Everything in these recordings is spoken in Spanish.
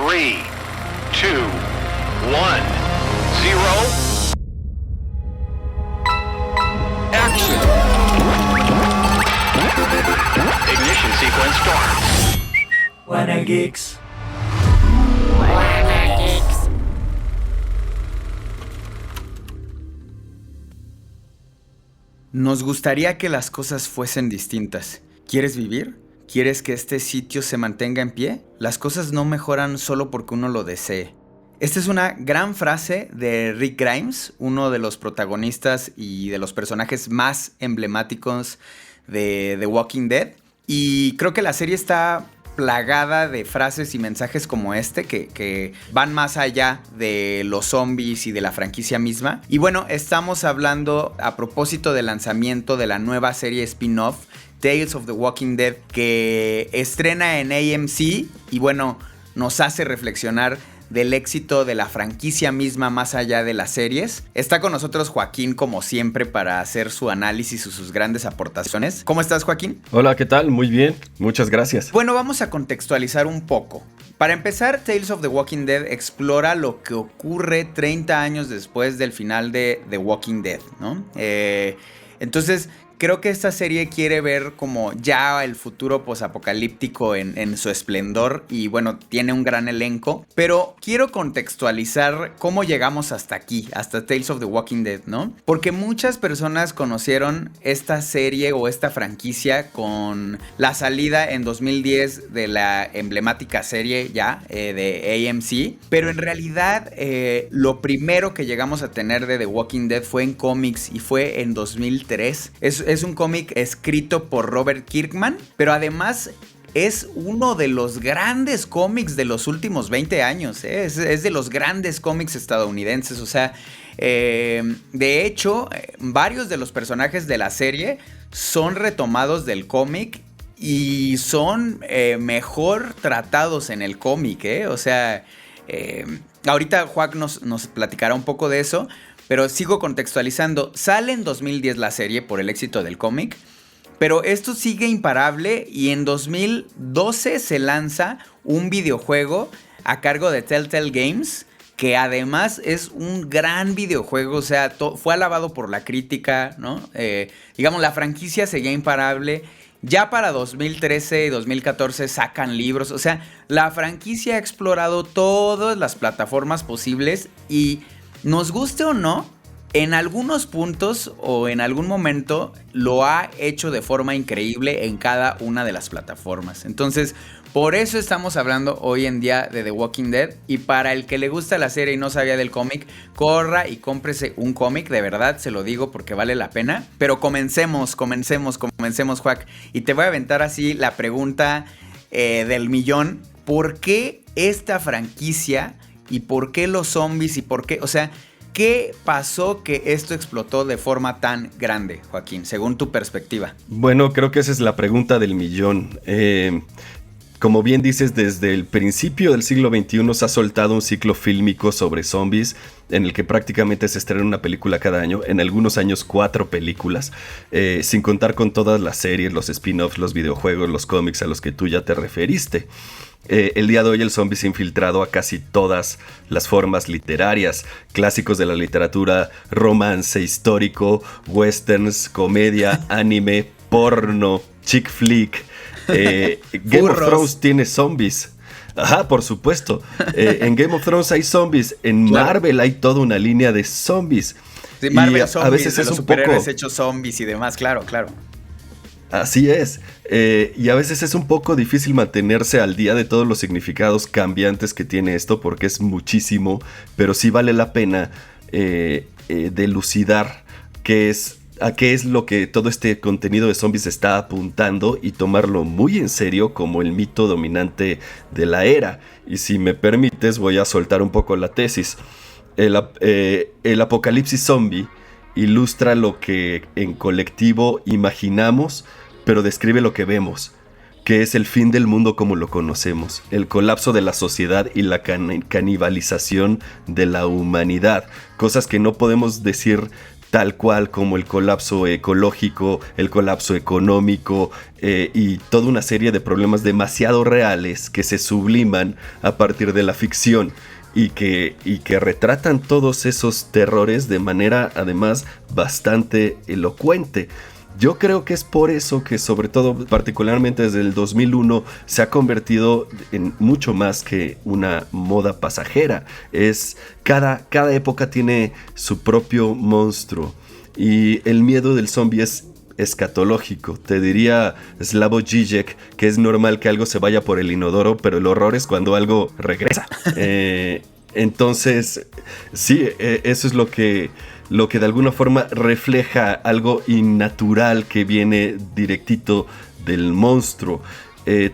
3, 2, 1, 0. Action. Ignition sequence starts. Wanna Geeks. Nos gustaría que las cosas fuesen distintas. ¿Quieres vivir? ¿Quieres que este sitio se mantenga en pie? Las cosas no mejoran solo porque uno lo desee. Esta es una gran frase de Rick Grimes, uno de los protagonistas y de los personajes más emblemáticos de The Walking Dead. Y creo que la serie está plagada de frases y mensajes como este que van más allá de los zombies y de la franquicia misma. Y bueno, estamos hablando a propósito del lanzamiento de la nueva serie spin-off Tales of the Walking Dead, que estrena en AMC y bueno, nos hace reflexionar del éxito de la franquicia misma más allá de las series. Está con nosotros Joaquín, como siempre, para hacer su análisis y sus grandes aportaciones. ¿Cómo estás, Joaquín? Hola, ¿qué tal? Muy bien, muchas gracias. Bueno, vamos a contextualizar un poco. Para empezar, Tales of the Walking Dead explora lo que ocurre 30 años después del final de The Walking Dead, ¿no? Entonces, creo que esta serie quiere ver como ya el futuro posapocalíptico en su esplendor y bueno, tiene un gran elenco, pero quiero contextualizar cómo llegamos hasta aquí, hasta Tales of the Walking Dead, ¿no? Porque muchas personas conocieron esta serie o esta franquicia con la salida en 2010 de la emblemática serie ya de AMC, pero en realidad lo primero que llegamos a tener de The Walking Dead fue en cómics y fue en 2003. Es un cómic escrito por Robert Kirkman, pero además es uno de los grandes cómics de los últimos 20 años. Es de los grandes cómics estadounidenses. O sea, de hecho, varios de los personajes de la serie son retomados del cómic y son mejor tratados en el cómic, ¿eh? O sea, ahorita Juan nos platicará un poco de eso. Pero sigo contextualizando. Sale en 2010 la serie por el éxito del cómic, pero esto sigue imparable y en 2012 se lanza un videojuego a cargo de Telltale Games, que además es un gran videojuego, o sea, fue alabado por la crítica, ¿no? Digamos, la franquicia seguía imparable. Ya para 2013 y 2014 sacan libros, o sea, la franquicia ha explorado todas las plataformas posibles y nos guste o no, en algunos puntos o en algún momento lo ha hecho de forma increíble en cada una de las plataformas. Entonces, por eso estamos hablando hoy en día de The Walking Dead. Y para el que le gusta la serie y no sabía del cómic, corra y cómprese un cómic. De verdad, se lo digo porque vale la pena. Pero comencemos, Juac. Y te voy a aventar así la pregunta del millón. ¿Por qué esta franquicia? ¿Y por qué los zombies? ¿Y por qué? O sea, ¿qué pasó que esto explotó de forma tan grande, Joaquín, según tu perspectiva? Bueno, creo que esa es la pregunta del millón. Como bien dices, desde el principio del siglo XXI se ha soltado un ciclo fílmico sobre zombies en el que prácticamente se estrena una película cada año, en algunos años 4 películas, sin contar con todas las series, los spin-offs, los videojuegos, los cómics a los que tú ya te referiste. El día de hoy el zombie se ha infiltrado a casi todas las formas literarias, clásicos de la literatura, romance histórico, westerns, comedia, anime, porno, chick flick. Game of Thrones tiene zombies. Ajá, por supuesto. En Game of Thrones hay zombies. En Marvel hay toda una línea de zombies. Sí, Marvel y zombies, a veces de es los un poco superhéroes hechos zombies y demás, claro. Así es, y a veces es un poco difícil mantenerse al día de todos los significados cambiantes que tiene esto porque es muchísimo, pero sí vale la pena delucidar a qué es lo que todo este contenido de zombies está apuntando y tomarlo muy en serio como el mito dominante de la era. Y si me permites voy a soltar un poco la tesis. El apocalipsis zombie ilustra lo que en colectivo imaginamos, pero describe lo que vemos, que es el fin del mundo como lo conocemos, el colapso de la sociedad y la canibalización de la humanidad, cosas que no podemos decir tal cual como el colapso ecológico, el colapso económico y toda una serie de problemas demasiado reales que se subliman a partir de la ficción y que retratan todos esos terrores de manera además bastante elocuente. Yo creo que es por eso que, sobre todo, particularmente desde el 2001, se ha convertido en mucho más que una moda pasajera. Cada época tiene su propio monstruo y el miedo del zombie es escatológico. Te diría Slavoj Žižek que es normal que algo se vaya por el inodoro, pero el horror es cuando algo regresa. Entonces, sí, eso es lo que de alguna forma refleja algo innatural que viene directito del monstruo.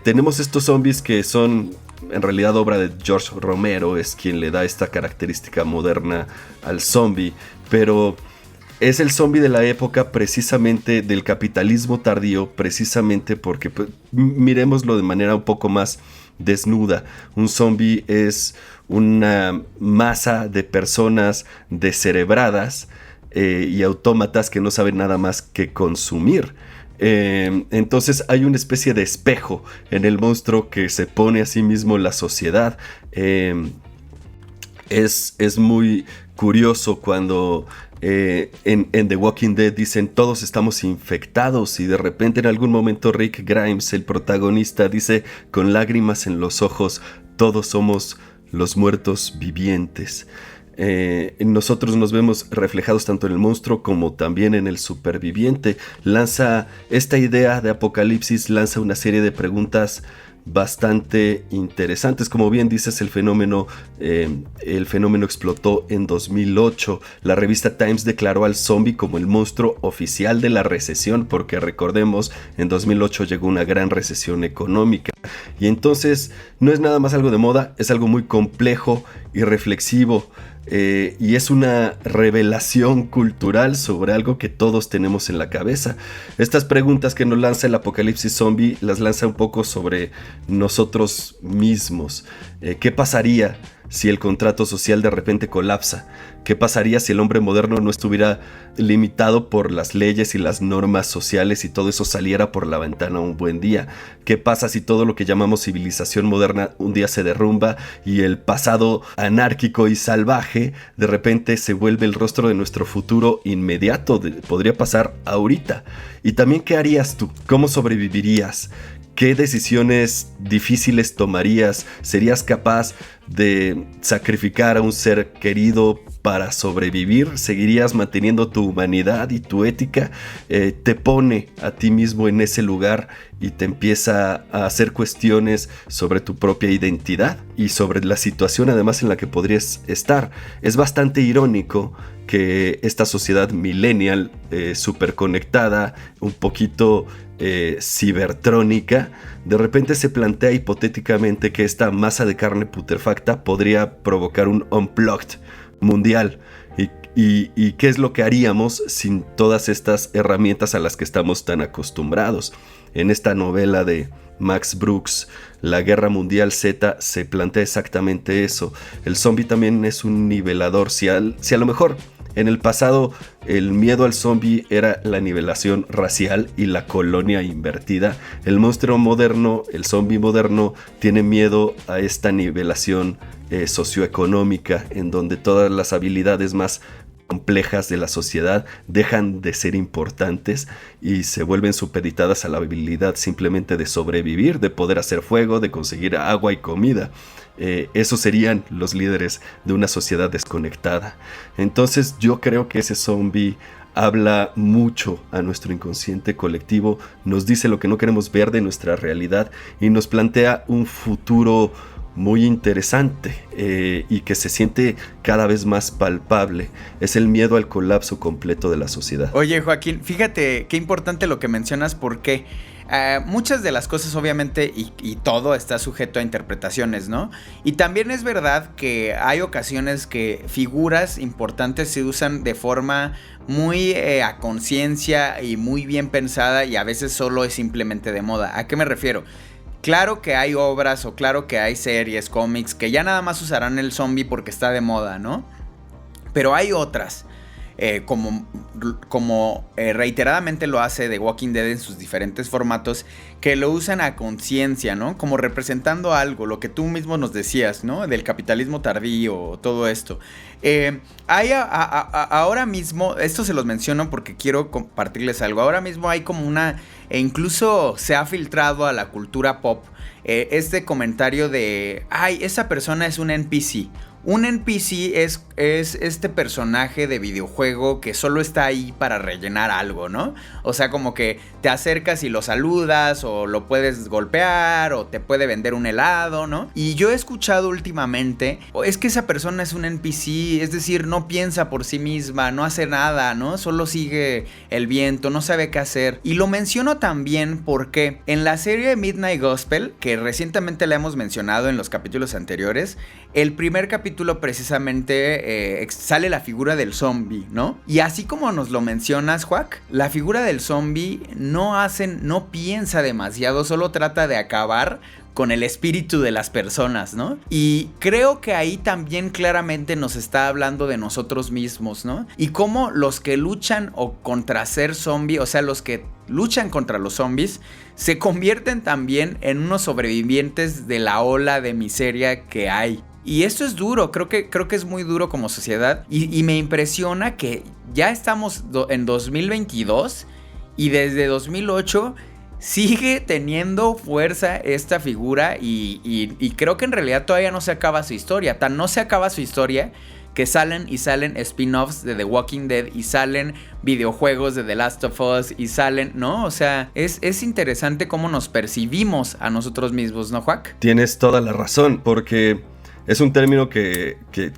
Tenemos estos zombies que son en realidad obra de George Romero, es quien le da esta característica moderna al zombie, pero es el zombie de la época precisamente del capitalismo tardío, precisamente porque, pues, miremoslo de manera un poco más desnuda. Un zombie es una masa de personas descerebradas y autómatas que no saben nada más que consumir. Entonces hay una especie de espejo en el monstruo que se pone a sí mismo la sociedad. Es muy curioso cuando en The Walking Dead dicen todos estamos infectados y de repente en algún momento Rick Grimes, el protagonista, dice con lágrimas en los ojos, todos somos los muertos vivientes. Nosotros nos vemos reflejados tanto en el monstruo como también en el superviviente. Lanza esta idea de apocalipsis, lanza una serie de preguntas bastante interesantes. Como bien dices, el fenómeno explotó en 2008. La revista Times declaró al zombie como el monstruo oficial de la recesión, porque recordemos, en 2008 llegó una gran recesión económica. Y entonces no es nada más algo de moda, es algo muy complejo y reflexivo. Y es una revelación cultural sobre algo que todos tenemos en la cabeza. Estas preguntas que nos lanza el apocalipsis zombie las lanza un poco sobre nosotros mismos. ¿Qué pasaría si el contrato social de repente colapsa? ¿Qué pasaría si el hombre moderno no estuviera limitado por las leyes y las normas sociales y todo eso saliera por la ventana un buen día? ¿Qué pasa si todo lo que llamamos civilización moderna un día se derrumba y el pasado anárquico y salvaje de repente se vuelve el rostro de nuestro futuro inmediato? Podría pasar ahorita. Y también, ¿qué harías tú? ¿Cómo sobrevivirías? ¿Qué decisiones difíciles tomarías? ¿Serías capaz de sacrificar a un ser querido para sobrevivir? ¿Seguirías manteniendo tu humanidad y tu ética? Te pone a ti mismo en ese lugar y te empieza a hacer cuestiones sobre tu propia identidad y sobre la situación además en la que podrías estar. Es bastante irónico que esta sociedad millennial, súper conectada, un poquito cibertrónica, de repente se plantea hipotéticamente que esta masa de carne putrefacta podría provocar un unplugged mundial. ¿Y qué es lo que haríamos sin todas estas herramientas a las que estamos tan acostumbrados? En esta novela de Max Brooks, La Guerra Mundial Z, se plantea exactamente eso. El zombie también es un nivelador. Si a lo mejor en el pasado el miedo al zombie era la nivelación racial y la colonia invertida, el monstruo moderno, el zombie moderno, tiene miedo a esta nivelación socioeconómica, en donde todas las habilidades más complejas de la sociedad dejan de ser importantes y se vuelven supeditadas a la habilidad simplemente de sobrevivir, de poder hacer fuego, de conseguir agua y comida. Esos serían los líderes de una sociedad desconectada. Entonces yo creo que ese zombie habla mucho a nuestro inconsciente colectivo, nos dice lo que no queremos ver de nuestra realidad y nos plantea un futuro muy interesante y que se siente cada vez más palpable. Es el miedo al colapso completo de la sociedad. Oye, Joaquín, fíjate qué importante lo que mencionas, porque muchas de las cosas obviamente y todo está sujeto a interpretaciones, ¿no? Y también es verdad que hay ocasiones que figuras importantes se usan de forma muy a conciencia y muy bien pensada, y a veces solo es simplemente de moda. ¿A qué me refiero? Claro que hay obras o claro que hay series, cómics que ya nada más usarán el zombie porque está de moda, ¿no? Pero hay otras como reiteradamente lo hace The Walking Dead en sus diferentes formatos, que lo usan a conciencia, ¿no? Como representando algo, lo que tú mismo nos decías, ¿no? Del capitalismo tardío, todo esto. Ahora mismo, esto se los menciono porque quiero compartirles algo. Ahora mismo hay como e incluso se ha filtrado a la cultura pop este comentario de, ay, esa persona es un NPC. Un NPC es este personaje de videojuego que solo está ahí para rellenar algo, ¿no? O sea, como que te acercas y lo saludas, o lo puedes golpear, o te puede vender un helado, ¿no? Y yo he escuchado últimamente, es que esa persona es un NPC, es decir, no piensa por sí misma, no hace nada, ¿no? Solo sigue el viento, no sabe qué hacer. Y lo menciono también porque en la serie Midnight Gospel, que recientemente la hemos mencionado en los capítulos anteriores, el primer capítulo precisamente sale la figura del zombie, ¿no? Y así como nos lo mencionas, Juac, la figura del zombie no piensa demasiado, solo trata de acabar con el espíritu de las personas, ¿no? Y creo que ahí también claramente nos está hablando de nosotros mismos, ¿no? Y cómo los que luchan contra ser zombie, o sea, los que luchan contra los zombies, se convierten también en unos sobrevivientes de la ola de miseria que hay. Y esto es duro, creo que es muy duro como sociedad. Y me impresiona que ya estamos en 2022 y desde 2008 sigue teniendo fuerza esta figura y creo que en realidad todavía no se acaba su historia. Tan no se acaba su historia que salen spin-offs de The Walking Dead y salen videojuegos de The Last of Us y salen, ¿no? O sea, es interesante cómo nos percibimos a nosotros mismos, ¿no, Juac? Tienes toda la razón, porque es un término que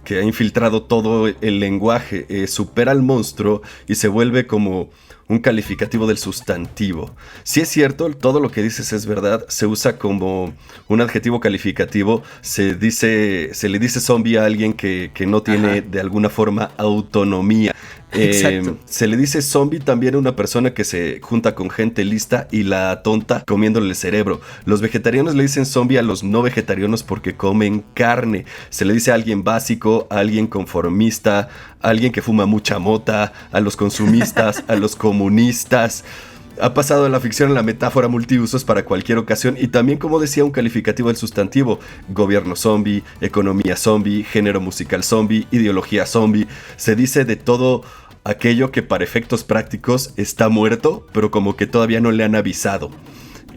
ha infiltrado todo el lenguaje, supera al monstruo y se vuelve como un calificativo del sustantivo. Si es cierto, todo lo que dices es verdad, se usa como un adjetivo calificativo, se le dice zombie a alguien que no tiene de alguna forma autonomía. Se le dice zombie también a una persona que se junta con gente lista y la tonta comiéndole el cerebro. Los vegetarianos le dicen zombie a los no vegetarianos porque comen carne. Se le dice a alguien básico, a alguien conformista, a alguien que fuma mucha mota, a los consumistas, a los comunistas. Ha pasado de la ficción a la metáfora multiusos para cualquier ocasión y también, como decía, un calificativo del sustantivo: gobierno zombie, economía zombie, género musical zombie, ideología zombie. Se dice de todo aquello que para efectos prácticos está muerto, pero como que todavía no le han avisado.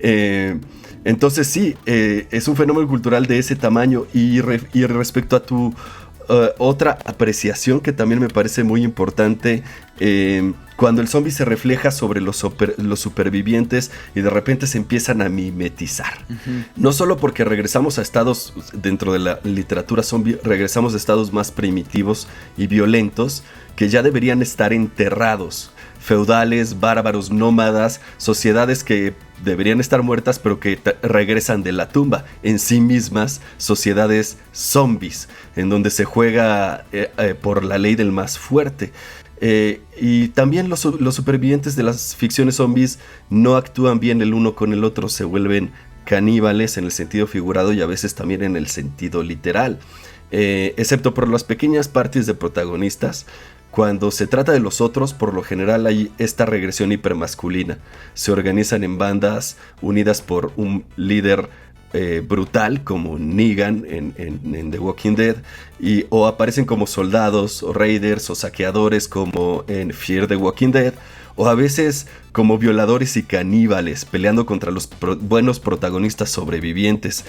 Entonces sí, es un fenómeno cultural de ese tamaño. Y respecto a tu otra apreciación que también me parece muy importante, cuando el zombie se refleja sobre los supervivientes y de repente se empiezan a mimetizar. No solo porque regresamos a estados, dentro de la literatura zombie, regresamos a estados más primitivos y violentos que ya deberían estar enterrados. Feudales, bárbaros, nómadas, sociedades que deberían estar muertas pero que regresan de la tumba. En sí mismas, sociedades zombies, en donde se juega por la ley del más fuerte. Y también los supervivientes de las ficciones zombies no actúan bien el uno con el otro, se vuelven caníbales en el sentido figurado y a veces también en el sentido literal. Excepto por las pequeñas partes de protagonistas. Cuando se trata de los otros, por lo general hay esta regresión hipermasculina. Se organizan en bandas unidas por un líder brutal, como Negan en The Walking Dead, o aparecen como soldados, o raiders, o saqueadores, como en Fear the Walking Dead, o a veces como violadores y caníbales, peleando contra los buenos protagonistas sobrevivientes.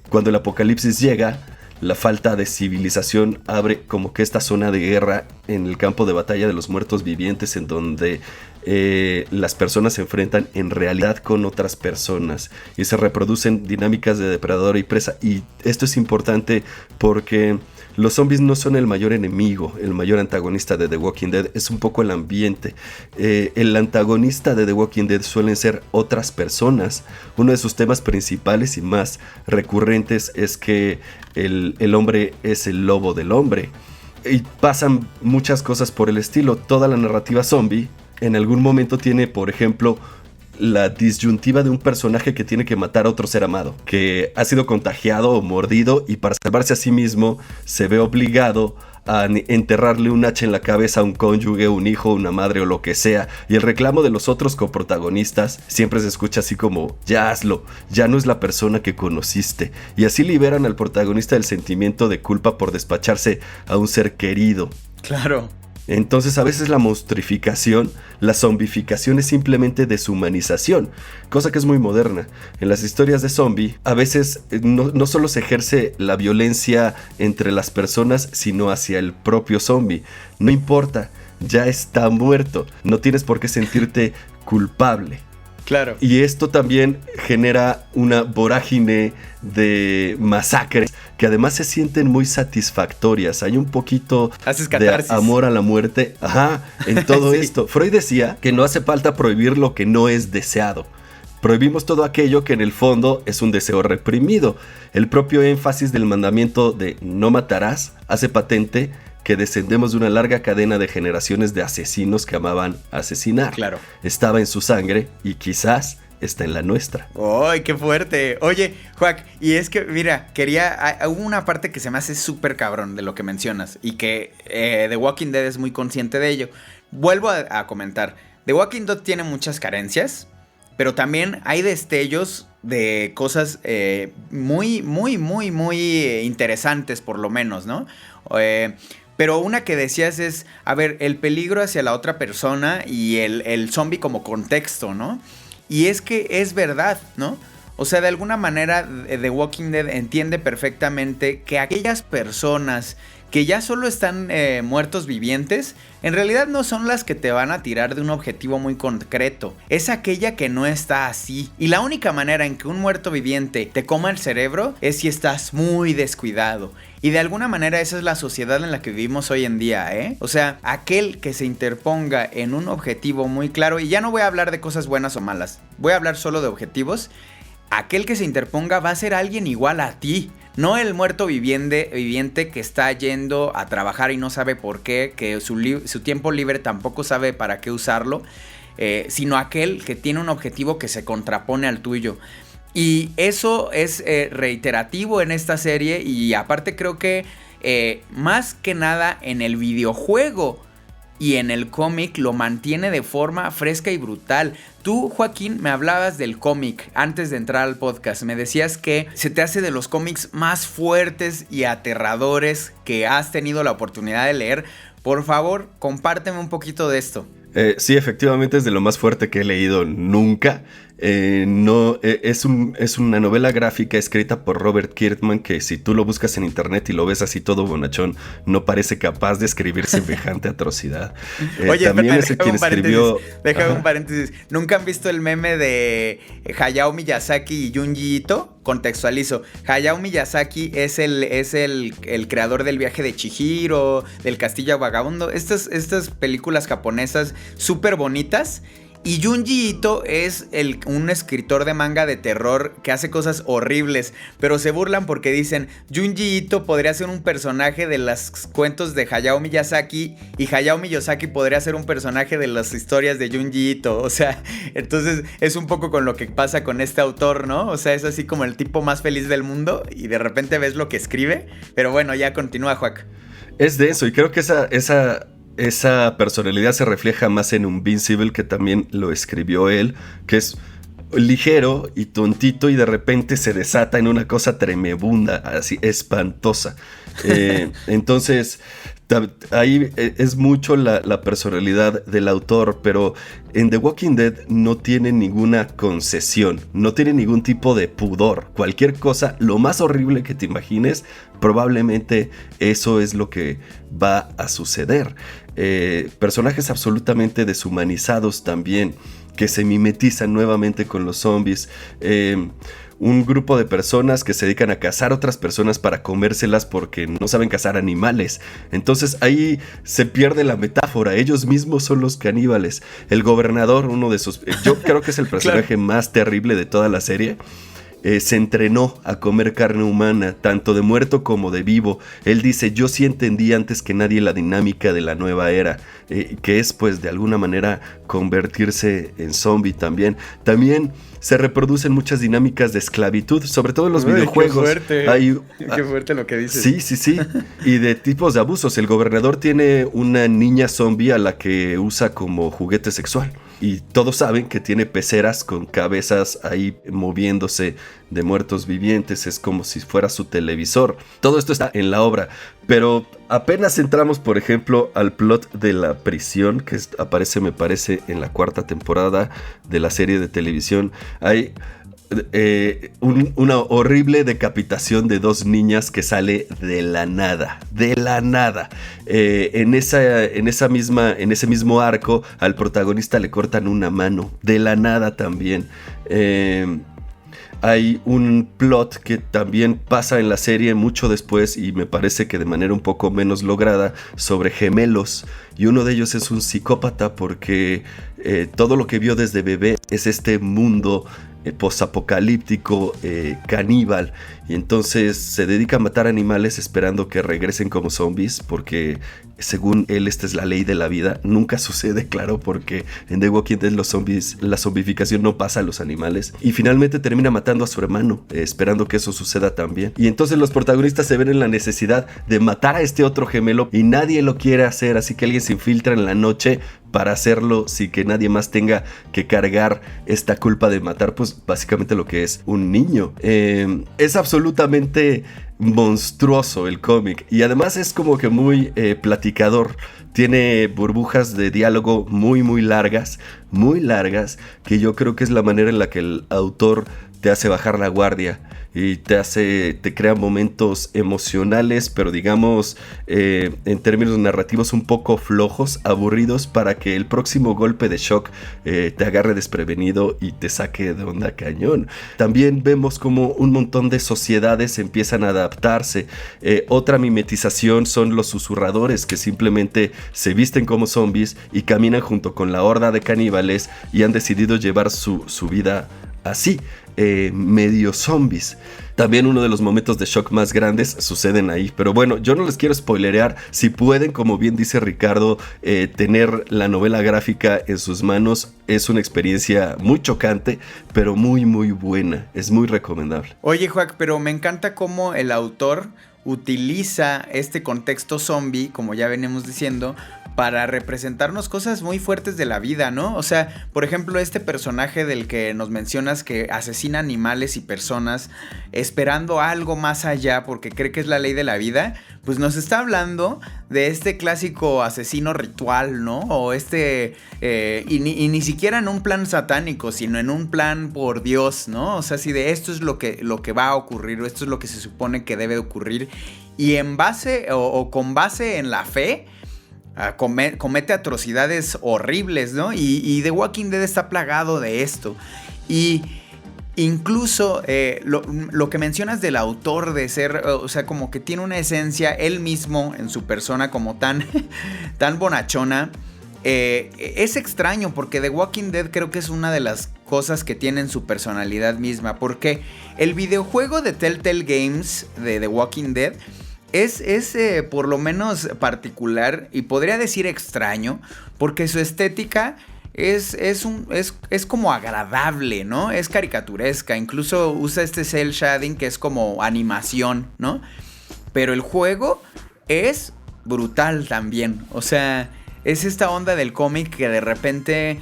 Cuando el apocalipsis llega, la falta de civilización abre como que esta zona de guerra en el campo de batalla de los muertos vivientes, en donde las personas se enfrentan en realidad con otras personas y se reproducen dinámicas de depredador y presa. Y esto es importante porque los zombies no son el mayor enemigo, el mayor antagonista de The Walking Dead es un poco el ambiente. El antagonista de The Walking Dead suelen ser otras personas. Uno de sus temas principales y más recurrentes es que el hombre es el lobo del hombre. Y pasan muchas cosas por el estilo. Toda la narrativa zombie en algún momento tiene, por ejemplo, la disyuntiva de un personaje que tiene que matar a otro ser amado, que ha sido contagiado o mordido y para salvarse a sí mismo se ve obligado a enterrarle un hacha en la cabeza a un cónyuge, un hijo, una madre o lo que sea. Y el reclamo de los otros coprotagonistas siempre se escucha así como, ya hazlo, ya no es la persona que conociste. Y así liberan al protagonista del sentimiento de culpa por despacharse a un ser querido. Claro. Entonces a veces la monstrificación, la zombificación es simplemente deshumanización, cosa que es muy moderna. En las historias de zombie a veces no solo se ejerce la violencia entre las personas, sino hacia el propio zombie. No importa, ya está muerto, no tienes por qué sentirte culpable. Claro. Y esto también genera una vorágine de masacres que además se sienten muy satisfactorias. Hay un poquito de amor a la muerte. Ajá, en todo sí. Esto. Freud decía que no hace falta prohibir lo que no es deseado. Prohibimos todo aquello que en el fondo es un deseo reprimido. El propio énfasis del mandamiento de no matarás hace patente que descendemos de una larga cadena de generaciones de asesinos que amaban asesinar. Claro. Estaba en su sangre y quizás está en la nuestra. ¡Ay, qué fuerte! Oye, Joac, y es que, mira, hubo una parte que se me hace súper cabrón de lo que mencionas y que The Walking Dead es muy consciente de ello. Vuelvo a comentar, The Walking Dead tiene muchas carencias, pero también hay destellos de cosas muy interesantes, por lo menos, ¿no? Pero una que decías es, a ver, el peligro hacia la otra persona y el zombie como contexto, ¿no? Y es que es verdad, ¿no? O sea, de alguna manera The Walking Dead entiende perfectamente que aquellas personas que ya solo están muertos vivientes, en realidad no son las que te van a tirar de un objetivo muy concreto. Es aquella que no está así. Y la única manera en que un muerto viviente te coma el cerebro es si estás muy descuidado. Y de alguna manera esa es la sociedad en la que vivimos hoy en día, ¿eh? O sea, aquel que se interponga en un objetivo muy claro, y ya no voy a hablar de cosas buenas o malas, voy a hablar solo de objetivos. Aquel que se interponga va a ser alguien igual a ti. No el muerto viviente que está yendo a trabajar y no sabe por qué, que su tiempo libre tampoco sabe para qué usarlo, sino aquel que tiene un objetivo que se contrapone al tuyo. Y eso es reiterativo en esta serie y aparte creo que más que nada en el videojuego y en el cómic lo mantiene de forma fresca y brutal. Tú, Joaquín, me hablabas del cómic antes de entrar al podcast. Me decías que se te hace de los cómics más fuertes y aterradores que has tenido la oportunidad de leer. Por favor, compárteme un poquito de esto. Sí, efectivamente es de lo más fuerte que he leído nunca. Es una novela gráfica escrita por Robert Kirkman que si tú lo buscas en internet y lo ves así todo bonachón, no parece capaz de escribir semejante atrocidad. Oye, también espera, es quien escribió... Déjame un paréntesis. ¿Nunca han visto el meme de Hayao Miyazaki y Junji Ito? Contextualizo. Hayao Miyazaki es el creador del viaje de Chihiro, del castillo vagabundo. Estas películas japonesas súper bonitas. Y Junji Ito es un escritor de manga de terror que hace cosas horribles, pero se burlan porque dicen Junji Ito podría ser un personaje de los cuentos de Hayao Miyazaki y Hayao Miyazaki podría ser un personaje de las historias de Junji Ito. O sea, entonces es un poco con lo que pasa con este autor, ¿no? O sea, es así como el tipo más feliz del mundo y de repente ves lo que escribe. Pero bueno, ya continúa, Joac. Es denso y creo que esa personalidad se refleja más en Invincible, que también lo escribió él, que es ligero y tontito y de repente se desata en una cosa tremebunda, así espantosa. Entonces, ahí es mucho la personalidad del autor, pero en The Walking Dead no tiene ninguna concesión, no tiene ningún tipo de pudor. Cualquier cosa, lo más horrible que te imagines, probablemente eso es lo que va a suceder. Personajes absolutamente deshumanizados también, que se mimetizan nuevamente con los zombies. Un grupo de personas que se dedican a cazar otras personas para comérselas porque no saben cazar animales. Entonces ahí se pierde la metáfora. Ellos mismos son los caníbales. El gobernador, uno de sus... yo creo que es el personaje más terrible de toda la serie. se entrenó a comer carne humana, tanto de muerto como de vivo. Él dice, yo sí entendí antes que nadie la dinámica de la nueva era, que es pues de alguna manera convertirse en zombie también. También se reproducen muchas dinámicas de esclavitud, sobre todo en los videojuegos. Qué fuerte lo que dices. Sí. Y de tipos de abusos. El gobernador tiene una niña zombie a la que usa como juguete sexual. Y todos saben que tiene peceras con cabezas ahí moviéndose de muertos vivientes. Es como si fuera su televisor. Todo esto está en la obra. Pero apenas entramos, por ejemplo, al plot de la prisión, que aparece, me parece, en la 4ª temporada de la serie de televisión. Hay una horrible decapitación de 2 niñas que sale de la nada. En ese mismo arco al protagonista le cortan una mano, de la nada también. Hay un plot que también pasa en la serie mucho después y me parece que de manera un poco menos lograda, sobre gemelos, y uno de ellos es un psicópata porque todo lo que vio desde bebé es este mundo posapocalíptico, caníbal, y entonces se dedica a matar animales esperando que regresen como zombies, porque según él esta es la ley de la vida. Nunca sucede, claro, porque en The Walking Dead los zombies, la zombificación no pasa a los animales, y finalmente termina matando a su hermano, esperando que eso suceda también. Y entonces los protagonistas se ven en la necesidad de matar a este otro gemelo y nadie lo quiere hacer, así que alguien se infiltra en la noche para hacerlo sin que nadie más tenga que cargar esta culpa de matar, pues básicamente lo que es un niño. Es absolutamente monstruoso el cómic, y además es como que muy platicador. Tiene burbujas de diálogo muy largas, que yo creo que es la manera en la que el autor te hace bajar la guardia y te crea momentos emocionales, pero digamos en términos narrativos un poco flojos, aburridos, para que el próximo golpe de shock te agarre desprevenido y te saque de onda cañón. También vemos como un montón de sociedades empiezan a adaptarse. Otra mimetización son los susurradores, que simplemente se visten como zombies y caminan junto con la horda de caníbales y han decidido llevar su vida así, medio zombies. También uno de los momentos de shock más grandes suceden ahí, pero bueno, yo no les quiero spoilerear. Si pueden, como bien dice Ricardo, tener la novela gráfica en sus manos, es una experiencia muy chocante, pero muy buena. Es muy recomendable. Oye, Joac, pero me encanta cómo el autor utiliza este contexto zombie, como ya venimos diciendo, para representarnos cosas muy fuertes de la vida, ¿no? O sea, por ejemplo, este personaje del que nos mencionas, que asesina animales y personas esperando algo más allá porque cree que es la ley de la vida, pues nos está hablando de este clásico asesino ritual, ¿no? O y ni siquiera en un plan satánico, sino en un plan por Dios, ¿no? O sea, así de esto es lo que va a ocurrir, o esto es lo que se supone que debe ocurrir, y en base o con base en la fe, comete atrocidades horribles, ¿no? Y The Walking Dead está plagado de esto. Y incluso lo que mencionas del autor de ser, o sea, como que tiene una esencia él mismo en su persona como tan bonachona. Es extraño porque The Walking Dead creo que es una de las cosas que tiene en su personalidad misma, porque el videojuego de Telltale Games de The Walking Dead es por lo menos particular, y podría decir extraño, porque su estética es como agradable, ¿no? Es caricaturesca, incluso usa este cel shading que es como animación, ¿no? Pero el juego es brutal también, o sea, es esta onda del cómic que de repente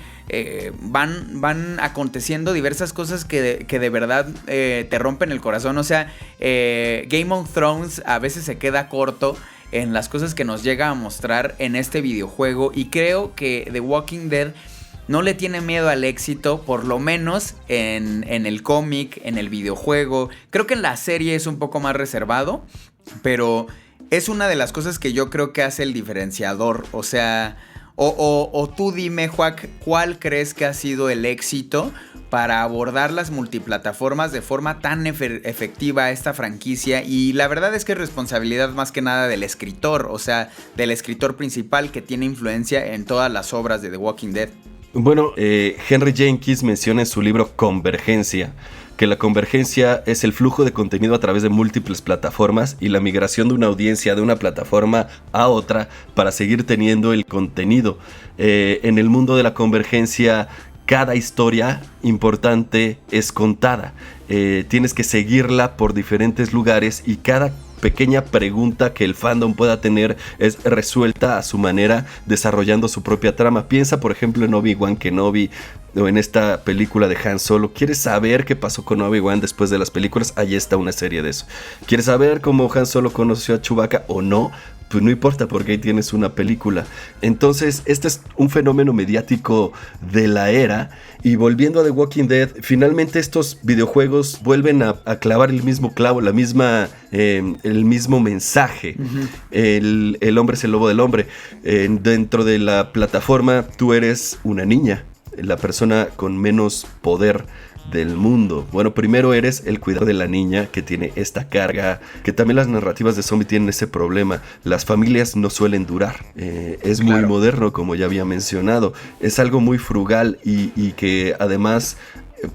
van aconteciendo diversas cosas que de verdad te rompen el corazón. O sea, Game of Thrones a veces se queda corto en las cosas que nos llega a mostrar en este videojuego, y creo que The Walking Dead no le tiene miedo al éxito, por lo menos en el cómic, en el videojuego. Creo que en la serie es un poco más reservado, pero es una de las cosas que yo creo que hace el diferenciador. O sea, o tú dime, Joac, ¿cuál crees que ha sido el éxito para abordar las multiplataformas de forma tan efectiva a esta franquicia? Y la verdad es que es responsabilidad más que nada del escritor, o sea, del escritor principal, que tiene influencia en todas las obras de The Walking Dead. Bueno, Henry Jenkins menciona en su libro Convergencia que la convergencia es el flujo de contenido a través de múltiples plataformas y la migración de una audiencia de una plataforma a otra para seguir teniendo el contenido. En el mundo de la convergencia, cada historia importante es contada. Tienes que seguirla por diferentes lugares y cada pequeña pregunta que el fandom pueda tener es resuelta a su manera, desarrollando su propia trama. Piensa, por ejemplo, en Obi-Wan Kenobi o en esta película de Han Solo. ¿Quieres saber qué pasó con Obi-Wan después de las películas? Ahí está una serie de eso. ¿Quieres saber cómo Han Solo conoció a Chewbacca o no? Pues no importa, porque ahí tienes una película. Entonces, este es un fenómeno mediático de la era. Y volviendo a The Walking Dead, finalmente estos videojuegos vuelven a clavar el mismo clavo, el mismo mensaje. Uh-huh. El hombre es el lobo del hombre. Dentro de la plataforma, tú eres una niña, la persona con menos poder del mundo. Bueno, primero eres el cuidador de la niña que tiene esta carga, que también las narrativas de zombie tienen ese problema. Las familias no suelen durar. Es muy moderno, como ya había mencionado. Es algo muy frugal y que además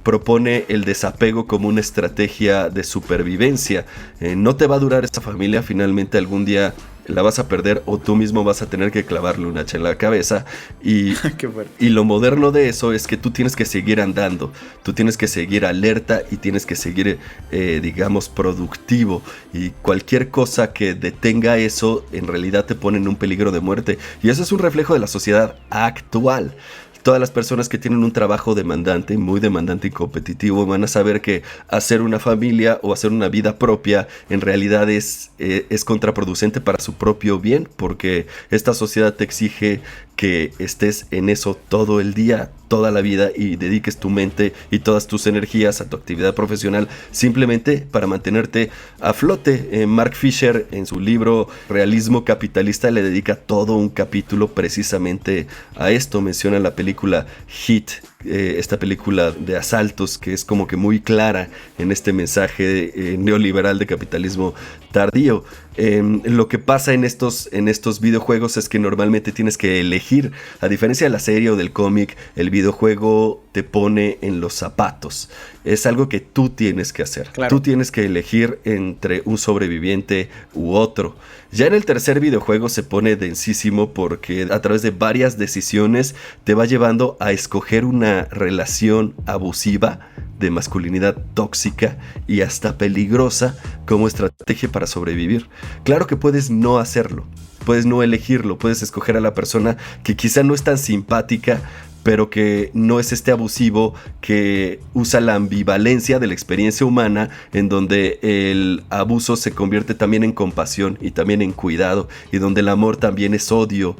propone el desapego como una estrategia de supervivencia. No te va a durar esta familia, finalmente algún día la vas a perder o tú mismo vas a tener que clavarle un hacha en la cabeza. Y lo moderno de eso es que tú tienes que seguir andando, tú tienes que seguir alerta y tienes que seguir, digamos, productivo. Y cualquier cosa que detenga eso en realidad te pone en un peligro de muerte. Y eso es un reflejo de la sociedad actual. Todas las personas que tienen un trabajo demandante, muy demandante y competitivo, van a saber que hacer una familia o hacer una vida propia en realidad es contraproducente para su propio bien, porque esta sociedad te exige que estés en eso todo el día, toda la vida, y dediques tu mente y todas tus energías a tu actividad profesional simplemente para mantenerte a flote. Mark Fisher, en su libro Realismo Capitalista, le dedica todo un capítulo precisamente a esto. Menciona la película Hit, esta película de asaltos que es como que muy clara en este mensaje neoliberal de capitalismo tardío. Lo que pasa en estos videojuegos es que normalmente tienes que elegir. A diferencia de la serie o del cómic, el videojuego te pone en los zapatos. Es algo que tú tienes que hacer. Claro. Tú tienes que elegir entre un sobreviviente u otro. Ya en el tercer videojuego se pone densísimo porque a través de varias decisiones te va llevando a escoger una relación abusiva, de masculinidad tóxica y hasta peligrosa como estrategia para sobrevivir. Claro que puedes no hacerlo, puedes no elegirlo, puedes escoger a la persona que quizá no es tan simpática, pero que no es este abusivo que usa la ambivalencia de la experiencia humana, en donde el abuso se convierte también en compasión y también en cuidado, y donde el amor también es odio.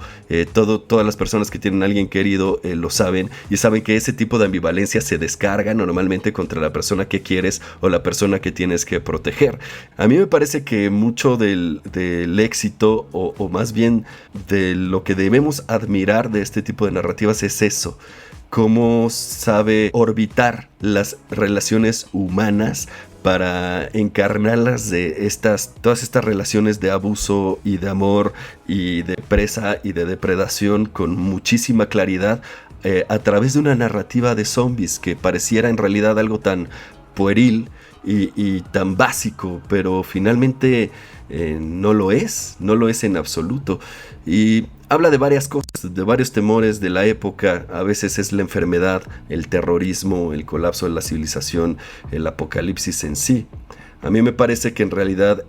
Todas las personas que tienen a alguien querido lo saben, y saben que ese tipo de ambivalencia se descarga normalmente contra la persona que quieres o la persona que tienes que proteger. A mí me parece que mucho del éxito, o más bien de lo que debemos admirar de este tipo de narrativas, es eso. Cómo sabe orbitar las relaciones humanas para encarnarlas de todas estas relaciones de abuso y de amor y de presa y de depredación con muchísima claridad, a través de una narrativa de zombies que pareciera en realidad algo tan pueril y tan básico, pero finalmente no lo es en absoluto. Y habla de varias cosas, de varios temores de la época. A veces es la enfermedad, el terrorismo, el colapso de la civilización, el apocalipsis en sí. A mí me parece que en realidad,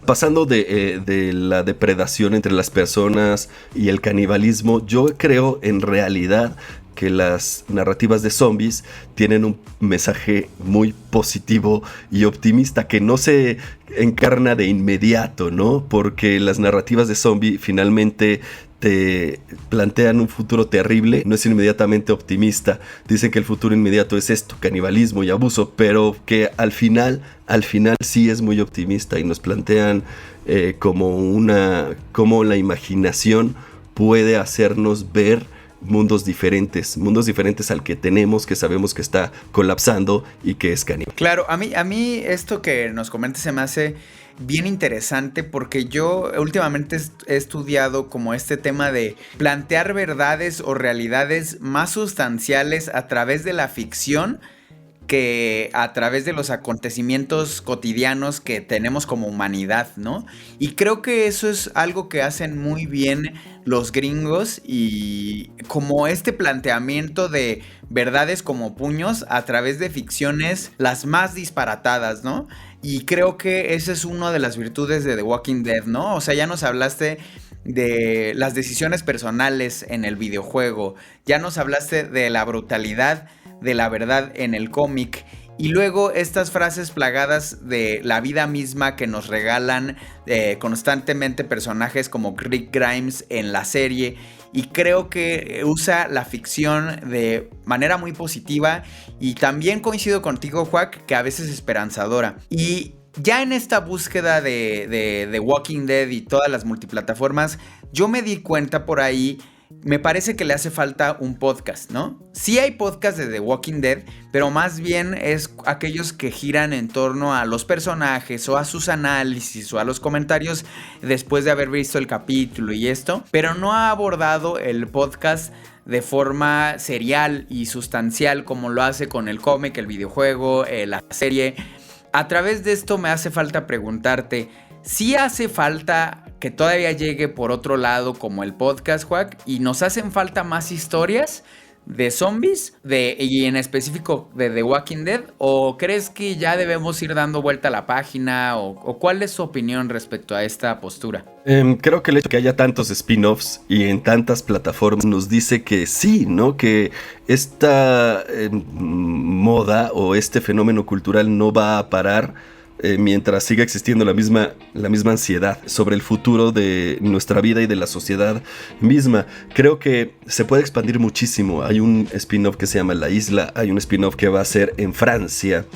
pasando de la depredación entre las personas y el canibalismo, yo creo en realidad que las narrativas de zombies tienen un mensaje muy positivo y optimista que no se encarna de inmediato, ¿no? Porque las narrativas de zombie finalmente te plantean un futuro terrible, no es inmediatamente optimista. Dicen que el futuro inmediato es esto, canibalismo y abuso, pero que al final sí es muy optimista y nos plantean cómo la imaginación puede hacernos ver mundos diferentes al que tenemos, que sabemos que está colapsando y que es caníbal. Claro, a mí esto que nos comentas se me hace bien interesante, porque yo últimamente he estudiado como este tema de plantear verdades o realidades más sustanciales a través de la ficción que a través de los acontecimientos cotidianos que tenemos como humanidad, ¿no? Y creo que eso es algo que hacen muy bien los gringos, y como este planteamiento de verdades como puños a través de ficciones las más disparatadas, ¿no? Y creo que esa es una de las virtudes de The Walking Dead, ¿no? O sea, ya nos hablaste de las decisiones personales en el videojuego, ya nos hablaste de la brutalidad de la verdad en el cómic, y luego estas frases plagadas de la vida misma que nos regalan constantemente personajes como Rick Grimes en la serie. Y creo que usa la ficción de manera muy positiva, y también coincido contigo, Juac, que a veces esperanzadora. Y ya en esta búsqueda de The Walking Dead y todas las multiplataformas, yo me di cuenta por ahí, me parece que le hace falta un podcast, ¿no? Sí hay podcasts de The Walking Dead, pero más bien es aquellos que giran en torno a los personajes o a sus análisis o a los comentarios después de haber visto el capítulo y esto, pero no ha abordado el podcast de forma serial y sustancial como lo hace con el cómic, el videojuego, la serie. A través de esto me hace falta preguntarte, ¿sí hace falta que todavía llegue por otro lado como el podcast, Juac? ¿Y nos hacen falta más historias de zombies y en específico de The Walking Dead? ¿O crees que ya debemos ir dando vuelta a la página? ¿O cuál es su opinión respecto a esta postura? Creo que el hecho de que haya tantos spin-offs y en tantas plataformas nos dice que sí, ¿no? Que esta moda o este fenómeno cultural no va a parar mientras siga existiendo la misma ansiedad sobre el futuro de nuestra vida y de la sociedad misma. Creo que se puede expandir muchísimo. Hay un spin-off que se llama La Isla, hay un spin-off que va a ser en Francia,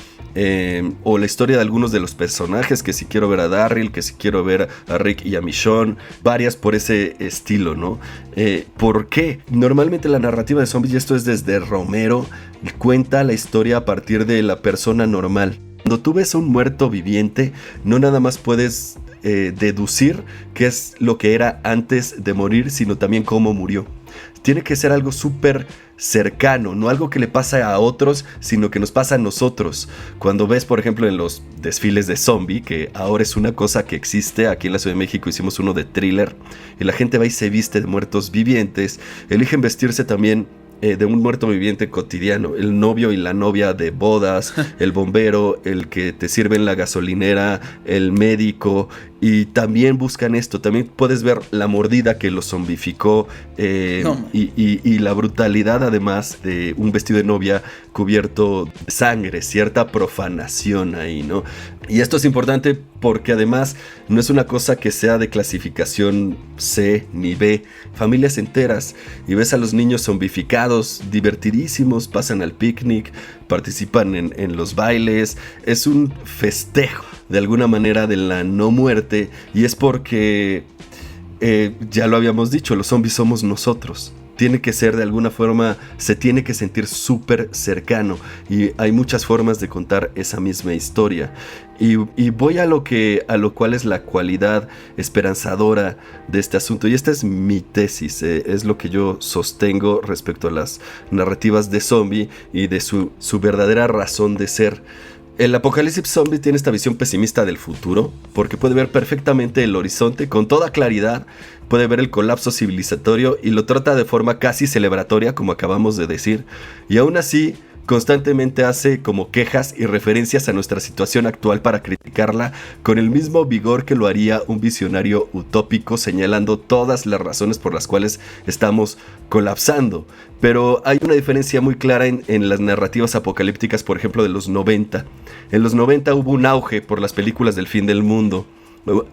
o la historia de algunos de los personajes, que si quiero ver a Daryl, que si quiero ver a Rick y a Michonne, varias por ese estilo, ¿no? ¿Por qué? Normalmente la narrativa de zombies, y esto es desde Romero, cuenta la historia a partir de la persona normal. Cuando tú ves a un muerto viviente, no nada más puedes deducir qué es lo que era antes de morir, sino también cómo murió. Tiene que ser algo súper cercano, no algo que le pasa a otros, sino que nos pasa a nosotros. Cuando ves, por ejemplo, en los desfiles de zombie, que ahora es una cosa que existe, aquí en la Ciudad de México hicimos uno de Thriller, y la gente va y se viste de muertos vivientes, eligen vestirse también de un muerto viviente cotidiano, el novio y la novia de bodas, el bombero, el que te sirve en la gasolinera, el médico, y también buscan esto. También puedes ver la mordida que los zombificó, y la brutalidad además de un vestido de novia cubierto de sangre, cierta profanación ahí, ¿no? Y esto es importante porque además no es una cosa que sea de clasificación C ni B. Familias enteras, y ves a los niños zombificados, divertidísimos, pasan al picnic, participan en los bailes. Es un festejo de alguna manera de la no muerte, y es porque ya lo habíamos dicho, los zombies somos nosotros. Tiene que ser de alguna forma, se tiene que sentir súper cercano, y hay muchas formas de contar esa misma historia. Y voy a lo cual es la cualidad esperanzadora de este asunto, y esta es mi tesis, es lo que yo sostengo respecto a las narrativas de zombie y de su verdadera razón de ser. El apocalipsis zombie tiene esta visión pesimista del futuro, porque puede ver perfectamente el horizonte con toda claridad, puede ver el colapso civilizatorio y lo trata de forma casi celebratoria, como acabamos de decir, y aún así constantemente hace como quejas y referencias a nuestra situación actual para criticarla con el mismo vigor que lo haría un visionario utópico, señalando todas las razones por las cuales estamos colapsando. Pero hay una diferencia muy clara en las narrativas apocalípticas, por ejemplo, de los 90. En los 90 hubo un auge por las películas del fin del mundo.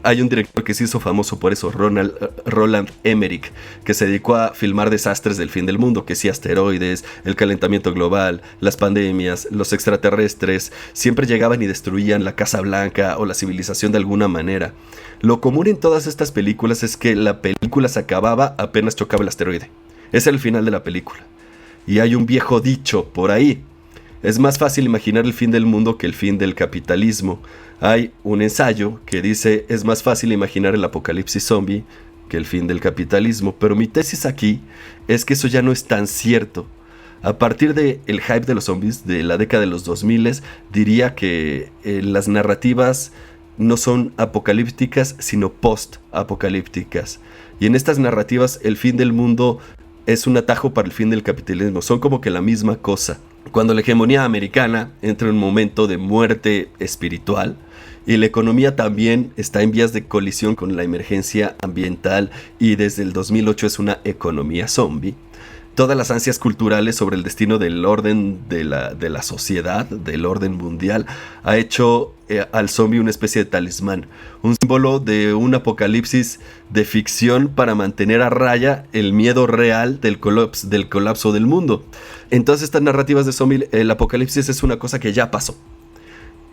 Hay un director que se hizo famoso por eso, Roland Emmerich, que se dedicó a filmar desastres del fin del mundo, que sí, asteroides, el calentamiento global, las pandemias, los extraterrestres, siempre llegaban y destruían la Casa Blanca o la civilización de alguna manera. Lo común en todas estas películas es que la película se acababa apenas chocaba el asteroide. Ese es el final de la película. Y hay un viejo dicho por ahí: es más fácil imaginar el fin del mundo que el fin del capitalismo. Hay un ensayo que dice: es más fácil imaginar el apocalipsis zombie que el fin del capitalismo. Pero mi tesis aquí es que eso ya no es tan cierto. A partir del hype de los zombies de la década de los 2000, diría que las narrativas no son apocalípticas, sino post-apocalípticas. Y en estas narrativas el fin del mundo es un atajo para el fin del capitalismo. Son como que la misma cosa. Cuando la hegemonía americana entra en un momento de muerte espiritual y la economía también está en vías de colisión con la emergencia ambiental y desde el 2008 es una economía zombie, todas las ansias culturales sobre el destino del orden de la sociedad, del orden mundial, ha hecho al zombie una especie de talismán, un símbolo de un apocalipsis de ficción para mantener a raya el miedo real del colapso del mundo. En todas estas narrativas de zombie, el apocalipsis es una cosa que ya pasó.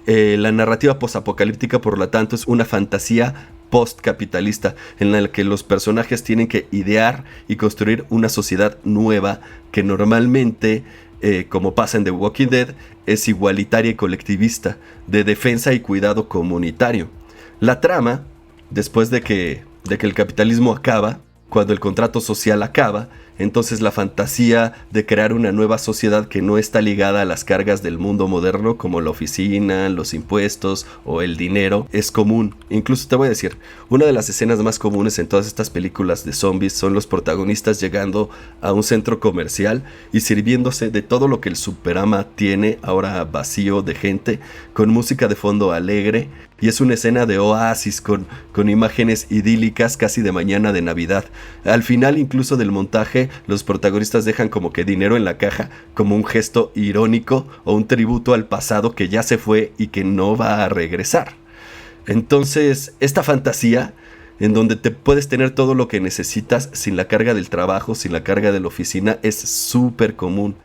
La narrativa posapocalíptica, por lo tanto, es una fantasía postcapitalista en la que los personajes tienen que idear y construir una sociedad nueva que normalmente, como pasa en The Walking Dead, es igualitaria y colectivista, de defensa y cuidado comunitario. La trama, después de que el capitalismo acaba, cuando el contrato social acaba, entonces la fantasía de crear una nueva sociedad que no está ligada a las cargas del mundo moderno como la oficina, los impuestos o el dinero es común. Incluso te voy a decir, una de las escenas más comunes en todas estas películas de zombies son los protagonistas llegando a un centro comercial y sirviéndose de todo lo que el Superama tiene, ahora vacío de gente, con música de fondo alegre. Y es una escena de oasis con imágenes idílicas casi de mañana de Navidad. Al final incluso del montaje, los protagonistas dejan como que dinero en la caja, como un gesto irónico o un tributo al pasado que ya se fue y que no va a regresar. Entonces, esta fantasía en donde te puedes tener todo lo que necesitas sin la carga del trabajo, sin la carga de la oficina, es súper común.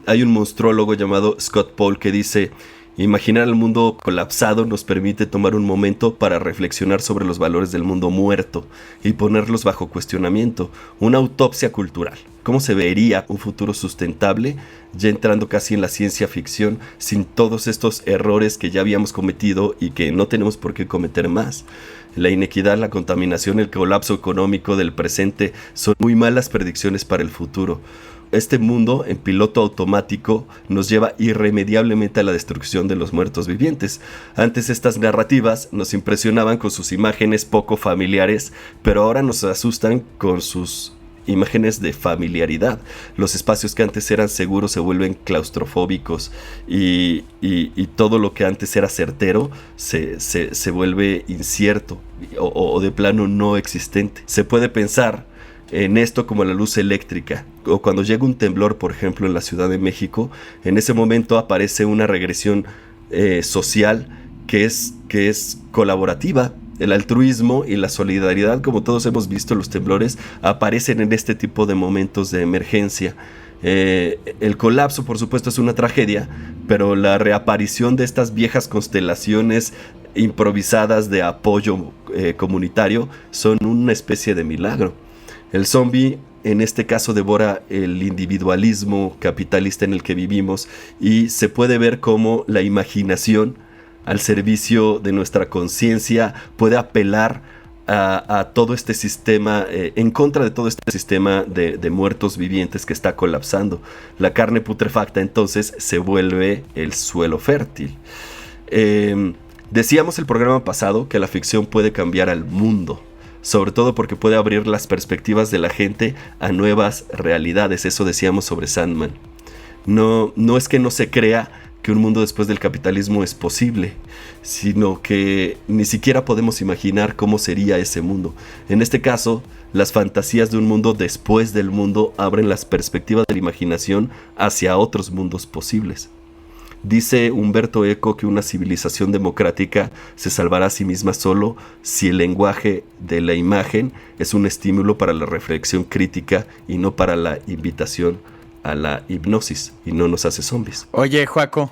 Hay un monstruólogo llamado Scott Paul que dice: imaginar el mundo colapsado nos permite tomar un momento para reflexionar sobre los valores del mundo muerto y ponerlos bajo cuestionamiento, una autopsia cultural. ¿Cómo se vería un futuro sustentable, ya entrando casi en la ciencia ficción, sin todos estos errores que ya habíamos cometido y que no tenemos por qué cometer más? La inequidad, la contaminación, el colapso económico del presente son muy malas predicciones para el futuro. Este mundo en piloto automático nos lleva irremediablemente a la destrucción de los muertos vivientes. Antes estas narrativas nos impresionaban con sus imágenes poco familiares, pero ahora nos asustan con sus imágenes de familiaridad. Los espacios que antes eran seguros se vuelven claustrofóbicos y todo lo que antes era certero se vuelve incierto o de plano no existente. Se puede pensar en esto como la luz eléctrica, o cuando llega un temblor, por ejemplo, en la Ciudad de México, en ese momento aparece una regresión social que es colaborativa. El altruismo y la solidaridad, como todos hemos visto, los temblores aparecen en este tipo de momentos de emergencia. El colapso, por supuesto, es una tragedia, pero la reaparición de estas viejas constelaciones improvisadas de apoyo comunitario son una especie de milagro. El zombie en este caso devora el individualismo capitalista en el que vivimos y se puede ver cómo la imaginación al servicio de nuestra conciencia puede apelar a todo este sistema, en contra de todo este sistema de muertos vivientes que está colapsando. La carne putrefacta entonces se vuelve el suelo fértil. Decíamos el programa pasado que la ficción puede cambiar al mundo, sobre todo porque puede abrir las perspectivas de la gente a nuevas realidades. Eso decíamos sobre Sandman. No es que no se crea que un mundo después del capitalismo es posible, sino que ni siquiera podemos imaginar cómo sería ese mundo. En este caso, las fantasías de un mundo después del mundo abren las perspectivas de la imaginación hacia otros mundos posibles. Dice Humberto Eco que una civilización democrática se salvará a sí misma solo si el lenguaje de la imagen es un estímulo para la reflexión crítica y no para la invitación a la hipnosis, y no nos hace zombies. Oye, Joaco,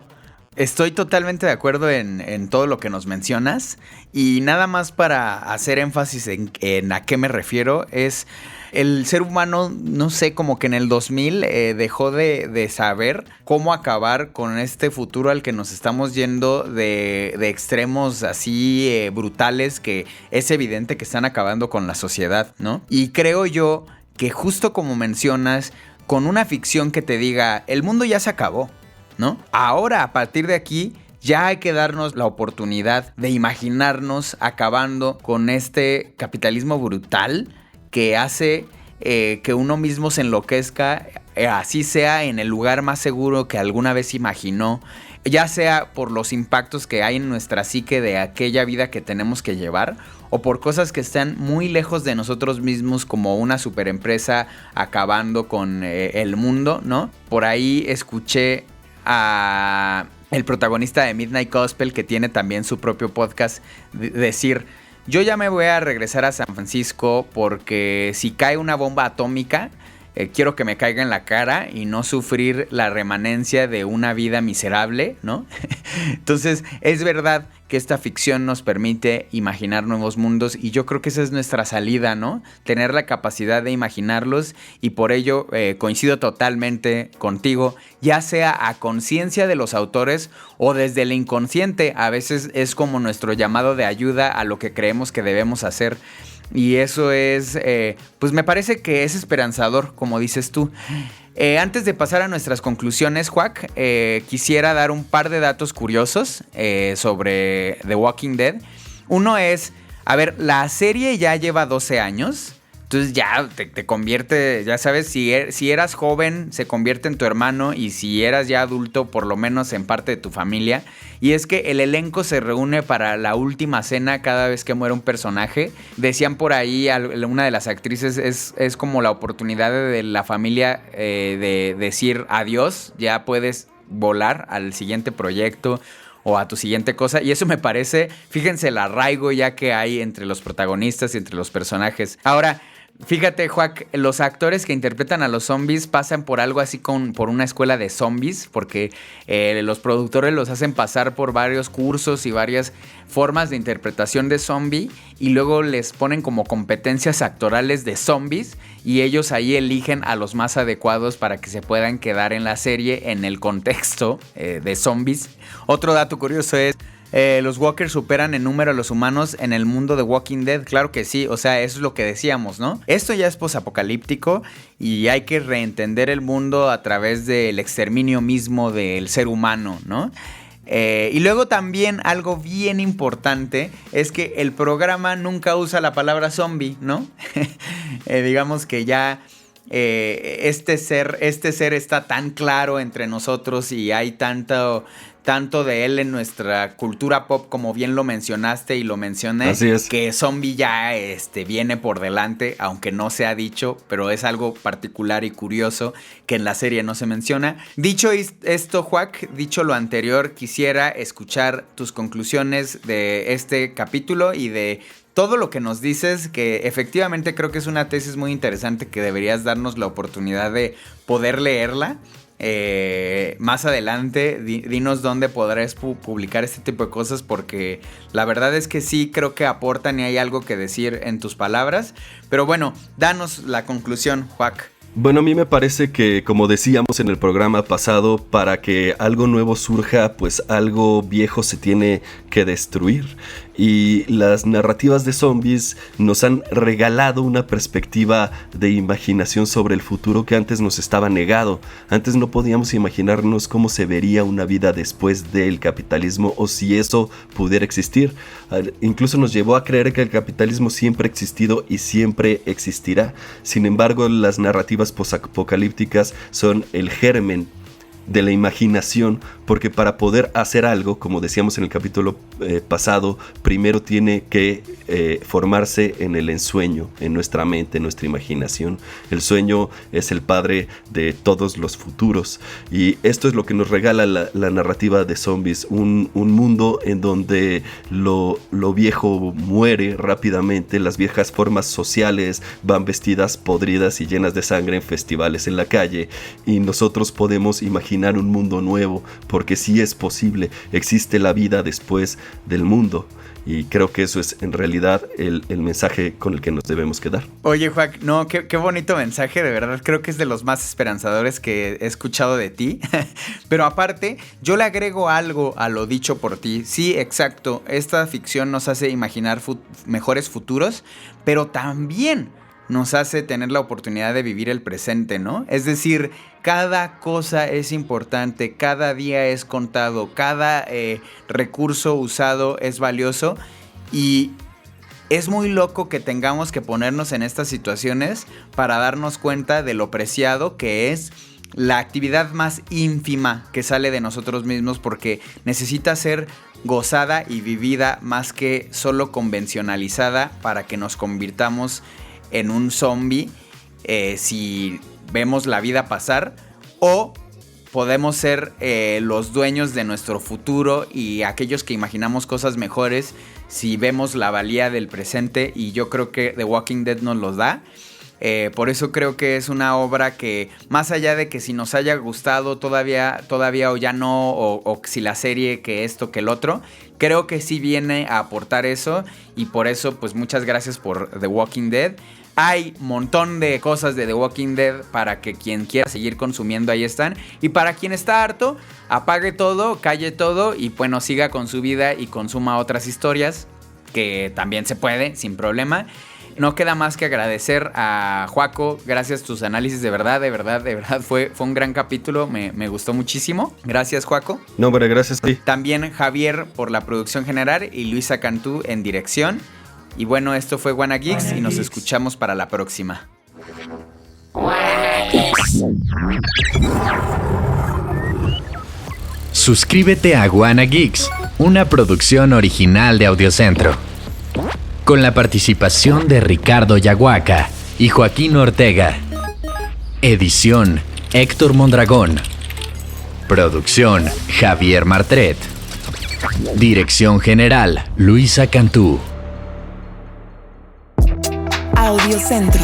estoy totalmente de acuerdo en todo lo que nos mencionas, y nada más para hacer énfasis en a qué me refiero, es el ser humano, no sé, como que en el 2000 dejó de saber cómo acabar con este futuro al que nos estamos yendo de extremos así brutales que es evidente que están acabando con la sociedad, ¿no? Y creo yo que justo como mencionas, con una ficción que te diga, el mundo ya se acabó, ¿no? Ahora, a partir de aquí, ya hay que darnos la oportunidad de imaginarnos acabando con este capitalismo brutal que hace que uno mismo se enloquezca, así sea en el lugar más seguro que alguna vez imaginó, ya sea por los impactos que hay en nuestra psique de aquella vida que tenemos que llevar, o por cosas que están muy lejos de nosotros mismos, como una superempresa acabando con el mundo, ¿no? Por ahí escuché a el protagonista de Midnight Gospel, que tiene también su propio podcast, decir: yo ya me voy a regresar a San Francisco porque si cae una bomba atómica, quiero que me caiga en la cara y no sufrir la remanencia de una vida miserable, ¿no? Entonces, es verdad que esta ficción nos permite imaginar nuevos mundos, y yo creo que esa es nuestra salida, ¿no? Tener la capacidad de imaginarlos, y por ello coincido totalmente contigo, ya sea a conciencia de los autores o desde el inconsciente. A veces es como nuestro llamado de ayuda a lo que creemos que debemos hacer. Y eso es, pues me parece que es esperanzador, como dices tú. Antes de pasar a nuestras conclusiones, Juac, quisiera dar un par de datos curiosos sobre The Walking Dead. Uno es, a ver, la serie ya lleva 12 años. Entonces ya te convierte, ya sabes, si eras joven, se convierte en tu hermano, y si eras ya adulto, por lo menos en parte de tu familia. Y es que el elenco se reúne para la última cena cada vez que muere un personaje. Decían por ahí, una de las actrices, es como la oportunidad de la familia de decir adiós, ya puedes volar al siguiente proyecto o a tu siguiente cosa. Y eso me parece, fíjense el arraigo ya que hay entre los protagonistas y entre los personajes. Ahora, fíjate, Juac, los actores que interpretan a los zombies pasan por algo así por una escuela de zombies, porque los productores los hacen pasar por varios cursos y varias formas de interpretación de zombie, y luego les ponen como competencias actorales de zombies, y ellos ahí eligen a los más adecuados para que se puedan quedar en la serie en el contexto de zombies. Otro dato curioso es: los walkers superan en número a los humanos en el mundo de Walking Dead. Claro que sí, o sea, eso es lo que decíamos, ¿no? Esto ya es posapocalíptico y hay que reentender el mundo a través del exterminio mismo del ser humano, ¿no? Y luego también algo bien importante es que el programa nunca usa la palabra zombie, ¿no? Digamos que ya este ser está tan claro entre nosotros, y hay tanto de él en nuestra cultura pop, como bien lo mencionaste y lo mencioné. Así es. Que zombie ya viene por delante, aunque no se ha dicho, pero es algo particular y curioso que en la serie no se menciona. Dicho esto, Juac, dicho lo anterior, quisiera escuchar tus conclusiones de este capítulo y de todo lo que nos dices, que efectivamente creo que es una tesis muy interesante que deberías darnos la oportunidad de poder leerla. Más adelante, dinos dónde podrás publicar este tipo de cosas, porque la verdad es que sí creo que aportan y hay algo que decir en tus palabras. Pero bueno, danos la conclusión, Juac. Bueno, a mí me parece que, como decíamos en el programa pasado, para que algo nuevo surja, pues algo viejo se tiene que destruir. Y las narrativas de zombies nos han regalado una perspectiva de imaginación sobre el futuro que antes nos estaba negado. Antes no podíamos imaginarnos cómo se vería una vida después del capitalismo, o si eso pudiera existir. Incluso nos llevó a creer que el capitalismo siempre ha existido y siempre existirá. Sin embargo, las narrativas posapocalípticas son el germen de la imaginación, porque para poder hacer algo, como decíamos en el capítulo pasado, primero tiene que formarse en el ensueño, en nuestra mente, en nuestra imaginación. El sueño es el padre de todos los futuros, y esto es lo que nos regala la narrativa de zombies, un mundo en donde lo viejo muere rápidamente, las viejas formas sociales van vestidas, podridas y llenas de sangre en festivales en la calle, y nosotros podemos imaginar un mundo nuevo, porque sí es posible, existe la vida después del mundo. Y creo que eso es en realidad el mensaje con el que nos debemos quedar. Oye, Juac, no, qué bonito mensaje, de verdad. Creo que es de los más esperanzadores que he escuchado de ti. Pero aparte, yo le agrego algo a lo dicho por ti. Sí, exacto, esta ficción nos hace imaginar mejores futuros, pero también nos hace tener la oportunidad de vivir el presente, ¿no? Es decir, cada cosa es importante, cada día es contado, cada recurso usado es valioso y es muy loco que tengamos que ponernos en estas situaciones para darnos cuenta de lo preciado que es la actividad más ínfima que sale de nosotros mismos, porque necesita ser gozada y vivida más que solo convencionalizada para que nos convirtamos en un zombie si vemos la vida pasar, o podemos ser los dueños de nuestro futuro y aquellos que imaginamos cosas mejores si vemos la valía del presente, y yo creo que The Walking Dead nos los da. Por eso creo que es una obra que, más allá de que si nos haya gustado todavía o ya no, o si la serie que esto que el otro, creo que sí viene a aportar eso, y por eso pues muchas gracias por The Walking Dead. Hay un montón de cosas de The Walking Dead para que quien quiera seguir consumiendo, ahí están. Y para quien está harto, apague todo, calle todo y bueno, siga con su vida y consuma otras historias, que también se puede, sin problema. No queda más que agradecer a Juaco. Gracias, tus análisis, de verdad, fue un gran capítulo, me gustó muchísimo. Gracias, Juaco. No, pero gracias a ti. También Javier por la producción general y Luisa Cantú en dirección. Y bueno, esto fue Wanna Geeks y nos escuchamos para la próxima. Suscríbete a Wanna Geeks, una producción original de Audiocentro, con la participación de Ricardo Yaguaca y Joaquín Ortega. Edición Héctor Mondragón. Producción Javier Martret. Dirección general Luisa Cantú. Audiocentro.